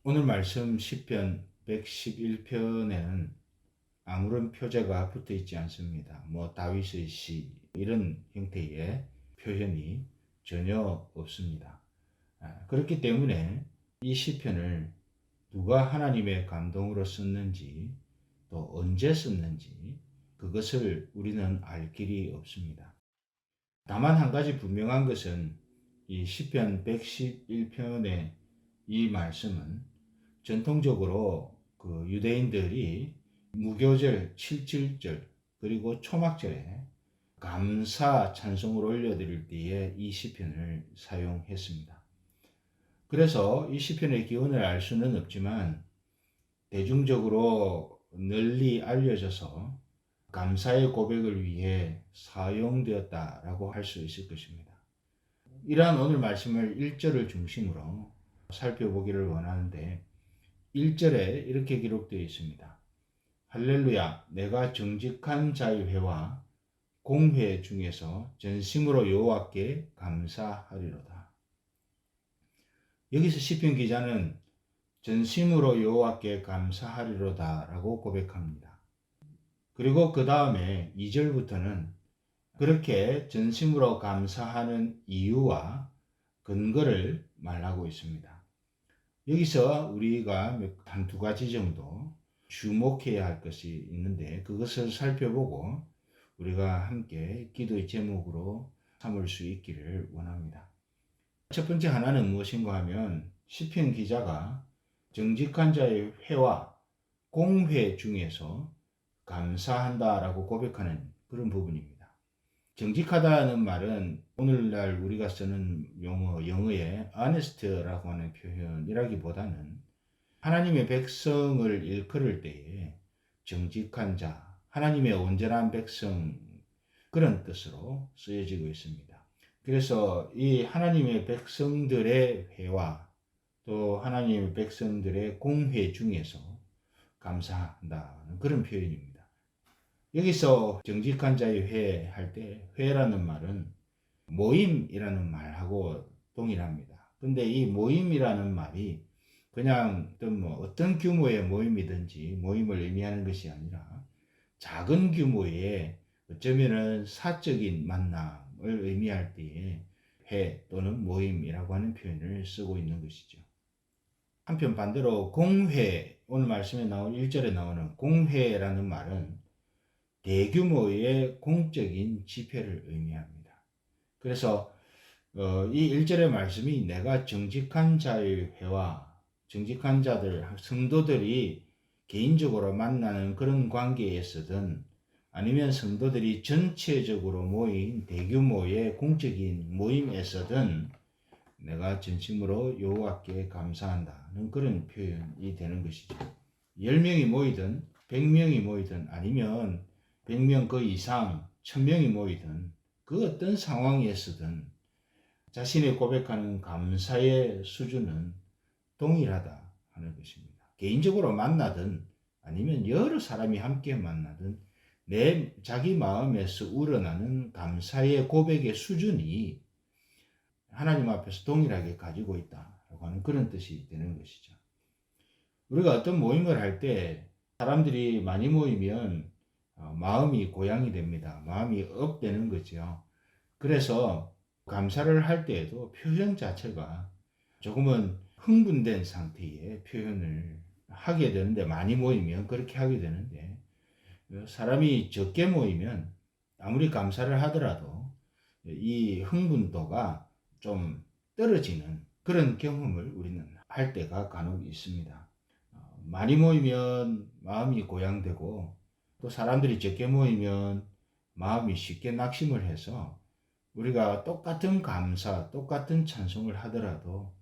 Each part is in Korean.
오늘 말씀 시편 111편에는 아무런 표제가 붙어 있지 않습니다. 다윗의 시 이런 형태의 표현이 전혀 없습니다. 그렇기 때문에 이 시편을 누가 하나님의 감동으로 썼는지 또 언제 썼는지 그것을 우리는 알 길이 없습니다. 다만 한 가지 분명한 것은 이 시편 111편의 이 말씀은 전통적으로 그 유대인들이 무교절 7.7절 그리고 초막절에 감사 찬송을 올려드릴 때에 이 시편을 사용했습니다. 그래서 이 시편의 기원을 알 수는 없지만 대중적으로 널리 알려져서 감사의 고백을 위해 사용되었다라고 할 수 있을 것입니다. 이러한 오늘 말씀을 1절을 중심으로 살펴보기를 원하는데 1절에 이렇게 기록되어 있습니다. 할렐루야, 내가 정직한 자의 회와 공회 중에서 전심으로 여호와께 감사하리로다. 여기서 시편 기자는 전심으로 여호와께 감사하리로다 라고 고백합니다. 그리고 그 다음에 2절부터는 그렇게 전심으로 감사하는 이유와 근거를 말하고 있습니다. 여기서 우리가 한두 가지 정도 주목해야 할 것이 있는데 그것을 살펴보고 우리가 함께 기도의 제목으로 삼을 수 있기를 원합니다. 첫 번째 하나는 무엇인가 하면 시편 기자가 정직한 자의 회와 공회 중에서 감사한다라고 고백하는 그런 부분입니다. 정직하다는 말은 오늘날 우리가 쓰는 영어의 honest라고 하는 표현이라기보다는 하나님의 백성을 일컬을 때에 정직한 자, 하나님의 온전한 백성 그런 뜻으로 쓰여지고 있습니다. 그래서 이 하나님의 백성들의 회와 또 하나님의 백성들의 공회 중에서 감사한다는 그런 표현입니다. 여기서 정직한 자의 회 할 때 회라는 말은 모임이라는 말하고 동일합니다. 근데 이 모임이라는 말이 그냥 어떤 규모의 모임이든지 모임을 의미하는 것이 아니라 작은 규모의 어쩌면은 사적인 만남을 의미할 때에 회 또는 모임이라고 하는 표현을 쓰고 있는 것이죠. 한편 반대로 공회, 오늘 말씀에 나온 1절에 나오는 공회라는 말은 대규모의 공적인 집회를 의미합니다. 그래서 이 1절의 말씀이 내가 정직한 자의 회와 정직한 자들, 성도들이 개인적으로 만나는 그런 관계에서든 아니면 성도들이 전체적으로 모인 대규모의 공적인 모임에서든 내가 진심으로 여호와께 감사한다는 그런 표현이 되는 것이죠. 10명이 모이든 100명이 모이든 아니면 100명 그 이상 1000명이 모이든 그 어떤 상황에서든 자신의 고백하는 감사의 수준은 동일하다 하는 것입니다. 개인적으로 만나든 아니면 여러 사람이 함께 만나든 자기 마음에서 우러나는 감사의 고백의 수준이 하나님 앞에서 동일하게 가지고 있다라고 하는 그런 뜻이 되는 것이죠. 우리가 어떤 모임을 할 때 사람들이 많이 모이면 마음이 고양이 됩니다. 마음이 업되는 거죠. 그래서 감사를 할 때에도 표현 자체가 조금은 흥분된 상태의 표현을 하게 되는데 많이 모이면 그렇게 하게 되는데 사람이 적게 모이면 아무리 감사를 하더라도 이 흥분도가 좀 떨어지는 그런 경험을 우리는 할 때가 간혹 있습니다. 많이 모이면 마음이 고양되고 또 사람들이 적게 모이면 마음이 쉽게 낙심을 해서 우리가 똑같은 감사, 똑같은 찬송을 하더라도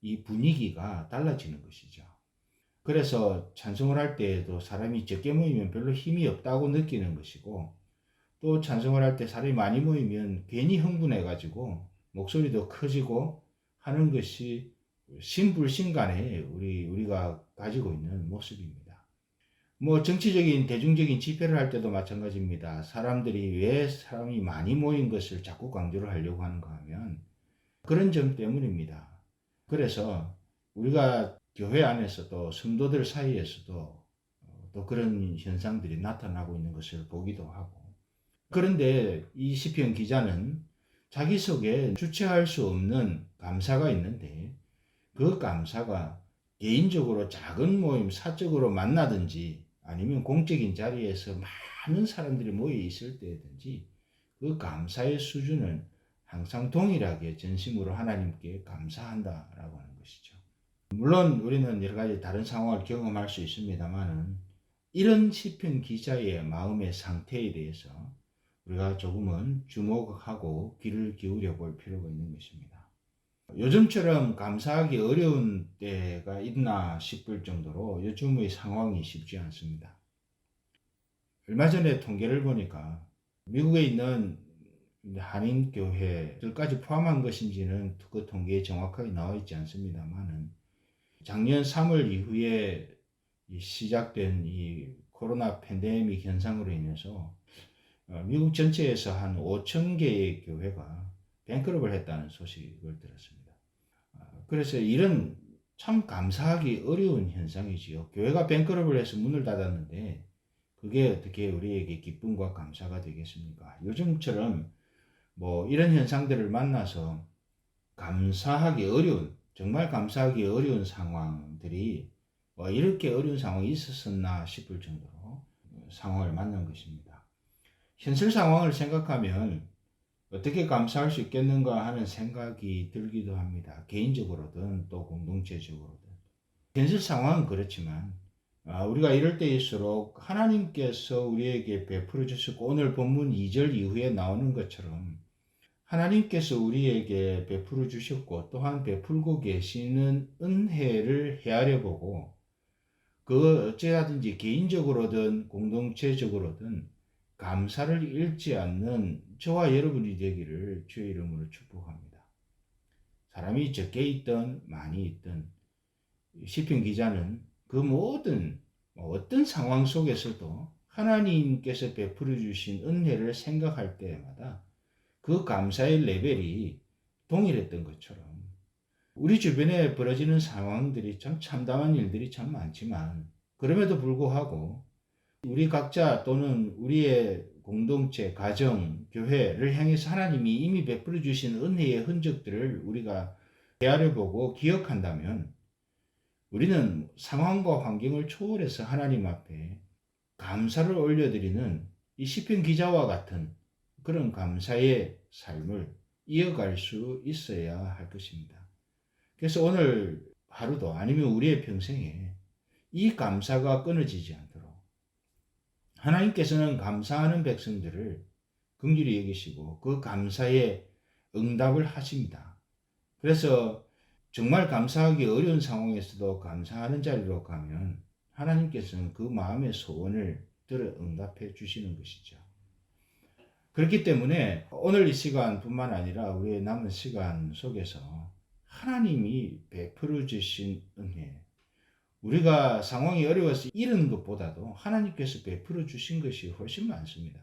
이 분위기가 달라지는 것이죠. 그래서 찬송을 할 때에도 사람이 적게 모이면 별로 힘이 없다고 느끼는 것이고 또 찬송을 할 때 사람이 많이 모이면 괜히 흥분해가지고 목소리도 커지고 하는 것이 신불신간에 우리가 가지고 있는 모습입니다. 정치적인 대중적인 집회를 할 때도 마찬가지입니다. 사람들이 왜 사람이 많이 모인 것을 자꾸 강조를 하려고 하는가 하면 그런 점 때문입니다. 그래서 우리가 교회 안에서도 성도들 사이에서도 또 그런 현상들이 나타나고 있는 것을 보기도 하고, 그런데 이 시편 기자는 자기 속에 주체할 수 없는 감사가 있는데 그 감사가 개인적으로 작은 모임 사적으로 만나든지 아니면 공적인 자리에서 많은 사람들이 모여 있을 때든지 그 감사의 수준은 항상 동일하게 전심으로 하나님께 감사한다라고 하는 것이죠. 물론 우리는 여러 가지 다른 상황을 경험할 수 있습니다만은 이런 시편 기자의 마음의 상태에 대해서 우리가 조금은 주목하고 귀를 기울여 볼 필요가 있는 것입니다. 요즘처럼 감사하기 어려운 때가 있나 싶을 정도로 요즘의 상황이 쉽지 않습니다. 얼마 전에 통계를 보니까 미국에 있는 한인교회들까지 포함한 것인지는 그 통계에 정확하게 나와 있지 않습니다만은 작년 3월 이후에 시작된 이 코로나 팬데믹 현상으로 인해서 미국 전체에서 한 5천 개의 교회가 뱅크럽을 했다는 소식을 들었습니다. 그래서 이런 참 감사하기 어려운 현상이지요. 교회가 뱅크럽을 해서 문을 닫았는데 그게 어떻게 우리에게 기쁨과 감사가 되겠습니까? 요즘처럼 뭐 이런 현상들을 만나서 감사하기 어려운, 정말 감사하기 어려운 상황들이 이렇게 어려운 상황이 있었었나 싶을 정도로 상황을 만난 것입니다. 현실 상황을 생각하면 어떻게 감사할 수 있겠는가 하는 생각이 들기도 합니다. 개인적으로든 또 공동체적으로든. 현실 상황은 그렇지만 우리가 이럴 때일수록 하나님께서 우리에게 베풀어 주시고 오늘 본문 2절 이후에 나오는 것처럼 하나님께서 우리에게 베풀어 주셨고 또한 베풀고 계시는 은혜를 헤아려 보고 그 어찌하든지 개인적으로든 공동체적으로든 감사를 잃지 않는 저와 여러분이 되기를 주의 이름으로 축복합니다. 사람이 적게 있든 많이 있든 시편 기자는 그 모든 어떤 상황 속에서도 하나님께서 베풀어 주신 은혜를 생각할 때마다 그 감사의 레벨이 동일했던 것처럼 우리 주변에 벌어지는 상황들이 참 참담한 일들이 참 많지만 그럼에도 불구하고 우리 각자 또는 우리의 공동체, 가정, 교회를 향해서 하나님이 이미 베풀어 주신 은혜의 흔적들을 우리가 헤아려 보고 기억한다면 우리는 상황과 환경을 초월해서 하나님 앞에 감사를 올려드리는 이 시편 기자와 같은 그런 감사의 삶을 이어갈 수 있어야 할 것입니다. 그래서 오늘 하루도 아니면 우리의 평생에 이 감사가 끊어지지 않도록 하나님께서는 감사하는 백성들을 긍휼히 여기시고 그 감사에 응답을 하십니다. 그래서 정말 감사하기 어려운 상황에서도 감사하는 자리로 가면 하나님께서는 그 마음의 소원을 들어 응답해 주시는 것이죠. 그렇기 때문에 오늘 이 시간뿐만 아니라 우리의 남은 시간 속에서 하나님이 베풀어 주신 은혜, 우리가 상황이 어려워서 잃은 것보다도 하나님께서 베풀어 주신 것이 훨씬 많습니다.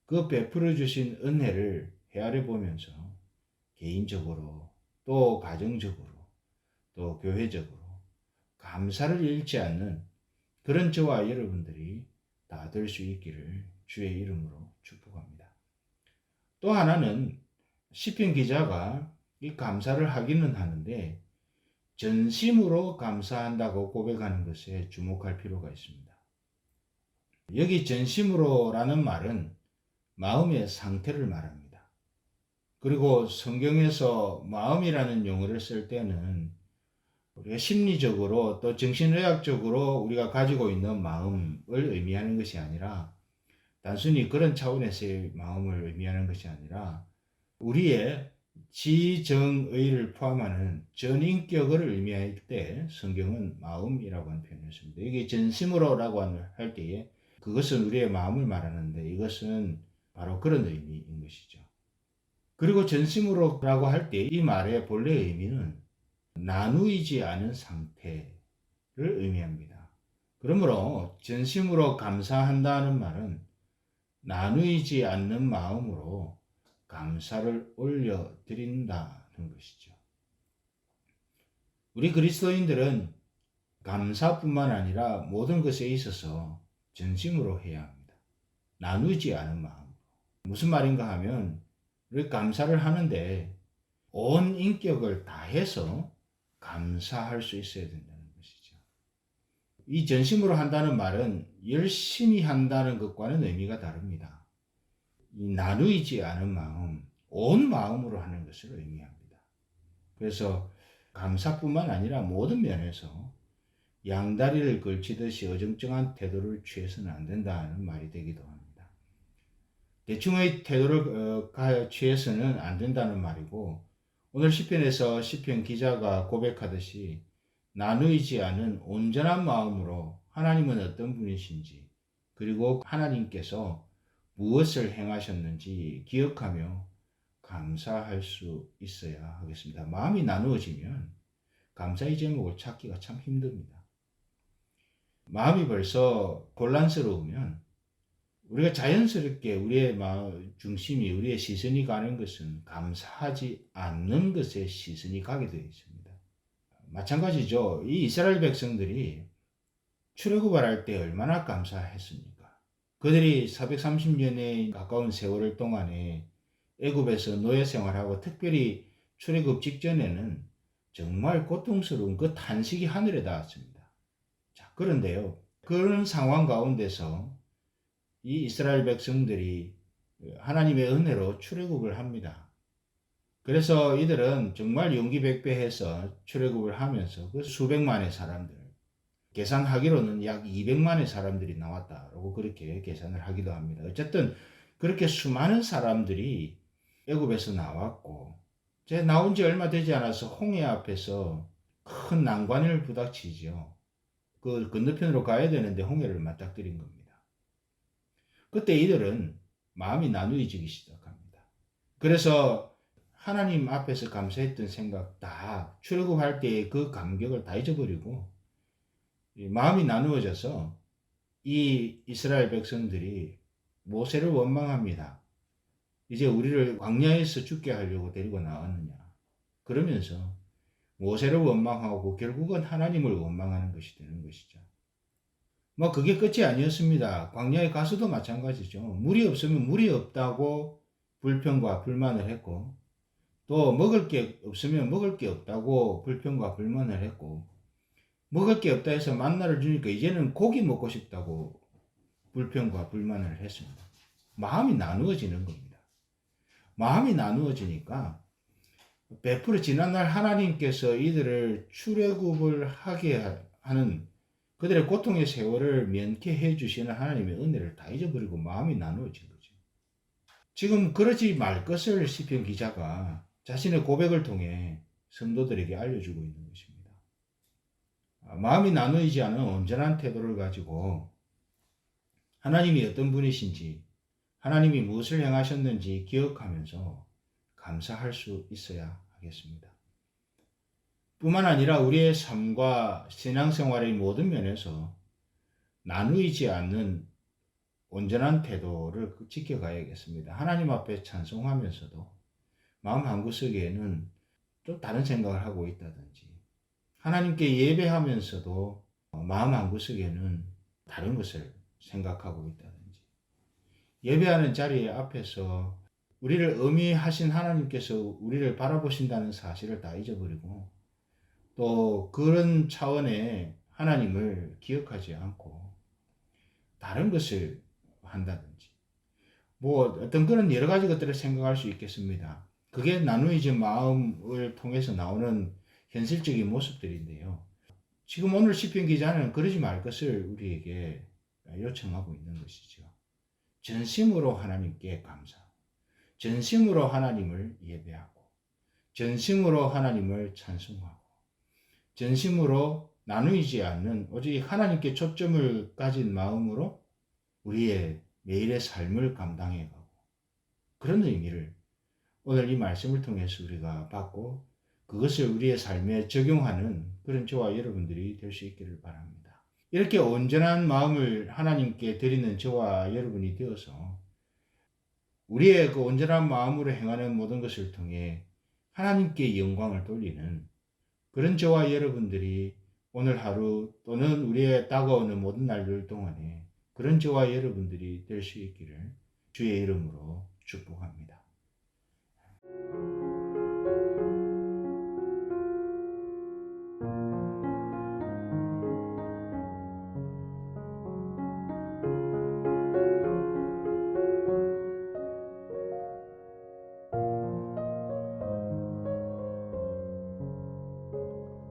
그 베풀어 주신 은혜를 헤아려 보면서 개인적으로 또 가정적으로 또 교회적으로 감사를 잃지 않는 그런 저와 여러분들이 다 될 수 있기를 주의 이름으로 축복합니다. 또 하나는 시편 기자가 이 감사를 하기는 하는데 전심으로 감사한다고 고백하는 것에 주목할 필요가 있습니다. 여기 전심으로라는 말은 마음의 상태를 말합니다. 그리고 성경에서 마음이라는 용어를 쓸 때는 우리가 심리적으로 또 정신의학적으로 우리가 가지고 있는 마음을 의미하는 것이 아니라 단순히 그런 차원에서의 마음을 의미하는 것이 아니라 우리의 지정의를 포함하는 전인격을 의미할 때 성경은 마음이라고 하는 표현을 씁니다. 이게 전심으로라고 할 때에 그것은 우리의 마음을 말하는데 이것은 바로 그런 의미인 것이죠. 그리고 전심으로라고 할 때 이 말의 본래 의미는 나누이지 않은 상태를 의미합니다. 그러므로 전심으로 감사한다는 말은 나누이지 않는 마음으로 감사를 올려드린다는 것이죠. 우리 그리스도인들은 감사뿐만 아니라 모든 것에 있어서 전심으로 해야 합니다. 나누지 않은 마음. 무슨 말인가 하면 우리 감사를 하는데 온 인격을 다해서 감사할 수 있어야 된다는 것이죠. 이 전심으로 한다는 말은 열심히 한다는 것과는 의미가 다릅니다. 이 나누지 않은 마음, 온 마음으로 하는 것을 의미합니다. 그래서 감사뿐만 아니라 모든 면에서 양다리를 걸치듯이 어정쩡한 태도를 취해서는 안 된다는 말이 되기도 합니다. 대충의 태도를 취해서는 안 된다는 말이고, 오늘 시편에서 시편 기자가 고백하듯이 나누이지 않은 온전한 마음으로 하나님은 어떤 분이신지, 그리고 하나님께서 무엇을 행하셨는지 기억하며 감사할 수 있어야 하겠습니다. 마음이 나누어지면 감사의 제목을 찾기가 참 힘듭니다. 마음이 벌써 곤란스러우면 우리가 자연스럽게 우리의 마음 중심이, 우리의 시선이 가는 것은 감사하지 않는 것에 시선이 가게 되어 있습니다. 마찬가지죠. 이 이스라엘 백성들이 출애굽을 할 때 얼마나 감사했습니까? 그들이 430년에 가까운 세월 동안에 애굽에서 노예 생활하고 특별히 출애굽 직전에는 정말 고통스러운 그 탄식이 하늘에 닿았습니다. 자, 그런데요. 그런 상황 가운데서 이 이스라엘 백성들이 하나님의 은혜로 출애굽을 합니다. 그래서 이들은 정말 용기백배해서 출애굽을 하면서 그 수백만의 사람들, 계산하기로는 약 200만의 사람들이 나왔다라고 그렇게 계산을 하기도 합니다. 어쨌든 그렇게 수많은 사람들이 애굽에서 나왔고, 제 나온 지 얼마 되지 않아서 홍해 앞에서 큰 난관을 부닥치죠. 그 건너편으로 가야 되는데 홍해를 맞닥뜨린 겁니다. 그때 이들은 마음이 나누어지기 시작합니다. 그래서 하나님 앞에서 감사했던 생각 다 출애굽할 때의 그 감격을 다 잊어버리고 마음이 나누어져서 이 이스라엘 백성들이 모세를 원망합니다. 이제 우리를 광야에서 죽게 하려고 데리고 나왔느냐. 그러면서 모세를 원망하고 결국은 하나님을 원망하는 것이 되는 것이죠. 뭐 그게 끝이 아니었습니다. 광야에 가서도 마찬가지죠. 물이 없으면 물이 없다고 불평과 불만을 했고, 또 먹을 게 없으면 먹을 게 없다고 불평과 불만을 했고, 먹을 게 없다 해서 만나를 주니까 이제는 고기 먹고 싶다고 불평과 불만을 했습니다. 마음이 나누어지는 겁니다. 마음이 나누어지니까 베풀어 지난날 하나님께서 이들을 출애굽을 하게 하는 그들의 고통의 세월을 면케해 주시는 하나님의 은혜를 다 잊어버리고 마음이 나누어진 거죠. 지금 그러지 말 것을 시편 기자가 자신의 고백을 통해 성도들에게 알려주고 있는 것입니다. 마음이 나누어지지 않은 온전한 태도를 가지고 하나님이 어떤 분이신지, 하나님이 무엇을 행하셨는지 기억하면서 감사할 수 있어야 하겠습니다. 뿐만 아니라 우리의 삶과 신앙생활의 모든 면에서 나누이지 않는 온전한 태도를 지켜가야겠습니다. 하나님 앞에 찬송하면서도 마음 한구석에는 좀 다른 생각을 하고 있다든지, 하나님께 예배하면서도 마음 한구석에는 다른 것을 생각하고 있다든지, 예배하는 자리에 앞에서 우리를 어미하신 하나님께서 우리를 바라보신다는 사실을 다 잊어버리고 또 그런 차원의 하나님을 기억하지 않고 다른 것을 한다든지 뭐 어떤 그런 여러 가지 것들을 생각할 수 있겠습니다. 그게 나누어진 마음을 통해서 나오는 현실적인 모습들인데요. 지금 오늘 시편 기자는 그러지 말 것을 우리에게 요청하고 있는 것이죠. 전심으로 하나님께 감사, 전심으로 하나님을 예배하고, 전심으로 하나님을 찬송하고, 전심으로 나누이지 않는 오직 하나님께 초점을 가진 마음으로 우리의 매일의 삶을 감당해가고, 그런 의미를 오늘 이 말씀을 통해서 우리가 받고 그것을 우리의 삶에 적용하는 그런 저와 여러분들이 될 수 있기를 바랍니다. 이렇게 온전한 마음을 하나님께 드리는 저와 여러분이 되어서 우리의 그 온전한 마음으로 행하는 모든 것을 통해 하나님께 영광을 돌리는 그런 저와 여러분들이 오늘 하루 또는 우리의 다가오는 모든 날들 동안에 그런 저와 여러분들이 될 수 있기를 주의 이름으로 축복합니다.